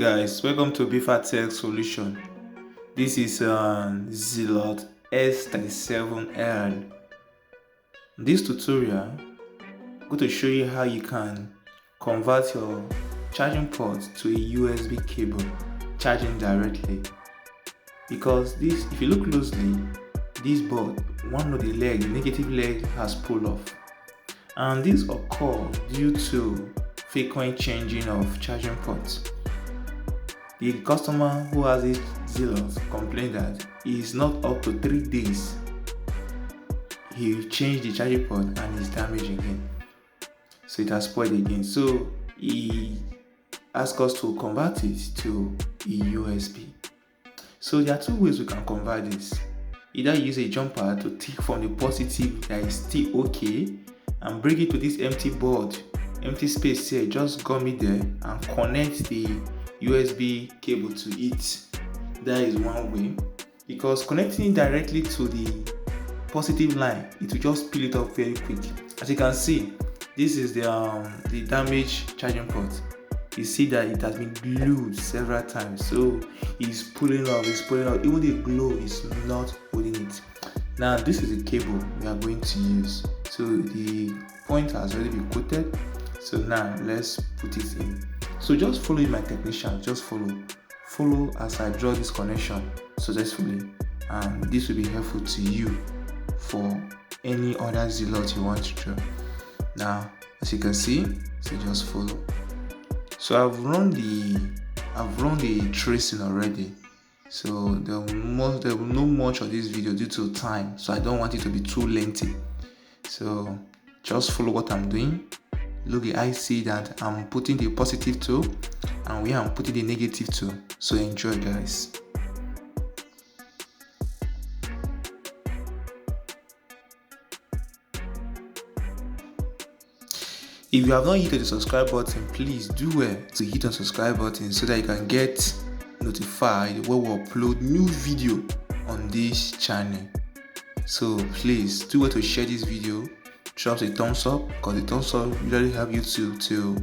Guys, welcome to Bifa Tech Solution. This is Zealot S37L. In this tutorial, I'm going to show you how you can convert your charging port to a USB cable charging directly. Because this, if you look closely, this board, one of the negative leg has pulled off. And this occurs due to frequent changing of charging ports. The customer who has this Zealot complained that it is not up to 3 days. He changed the charging port and it's damaged again. So it has spoiled again. So he asked us to convert it to a USB. So there are two ways we can convert this. Either use a jumper to take from the positive that is still okay and bring it to this empty board, empty space here, just gum it there and connect the USB cable to it. That is one way, because connecting it directly to the positive line, it will just peel it up very quick. As you can see, this is the damaged charging port. You see that it has been glued several times, so it's pulling up, even the glue is not holding it. Now this is the cable we are going to use. So the point has already been coated, so now let's put it in. So just follow my technician, just follow as I draw this connection successfully, and this will be helpful to you for any other Zealot you want to draw. Now as you can see, so just follow. So I've run the tracing already, so there will not much of this video due to time, so I don't want it to be too lengthy. So just follow what I'm doing. Look, I see that I'm putting the positive tool and where I'm putting the negative tool. So enjoy, guys. If you have not hit the subscribe button, please do well to hit the subscribe button so that you can get notified when we upload new video on this channel. So please do well to share this video. Drop a thumbs up, because the thumbs up really help YouTube to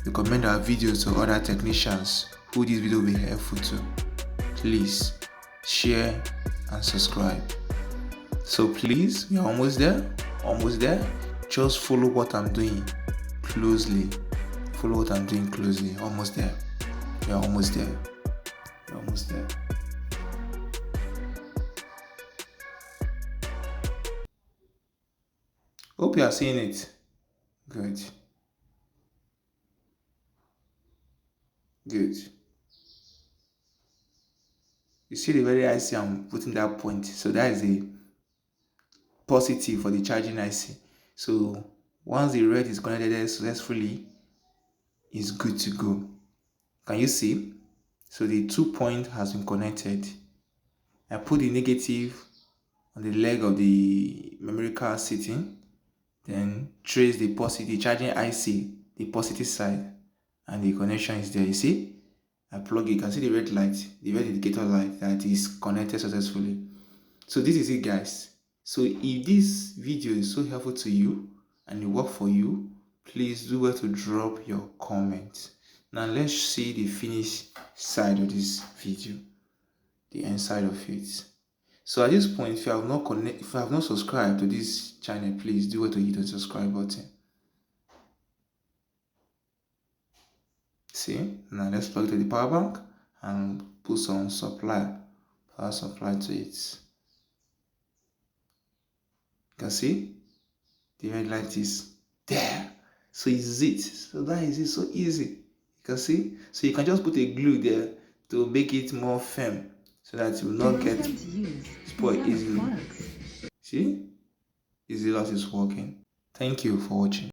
recommend our videos to other technicians who this video will be helpful to. Please share and subscribe. So please, we are almost there. Just follow what I'm doing closely. Almost there. We are almost there. Hope you are seeing it. Good. You see the very IC I'm putting that point. So that is a positive for the charging IC. So once the red is connected successfully, it's good to go. Can you see? So the 2 point has been connected. I put the negative on the leg of the memory card sitting. Then trace the positive charging IC, the positive side, and the connection is there. You see, I plug it. You can see the red light, the red indicator light that is connected successfully. So this is it, guys. So if this video is so helpful to you and it work for you, please do well to drop your comment. Now let's see the finished side of this video, the inside of it. So at this point, if you have not subscribed to this channel, please do well to hit the subscribe button. See, now let's plug it to the power bank and put some power supply to it. You can see the red light is there. So is it. So that is it. So easy. You can see. So you can just put a glue there to make it more firm, so that it will not get spoiled easily. See? The Zealot is working. Thank you for watching.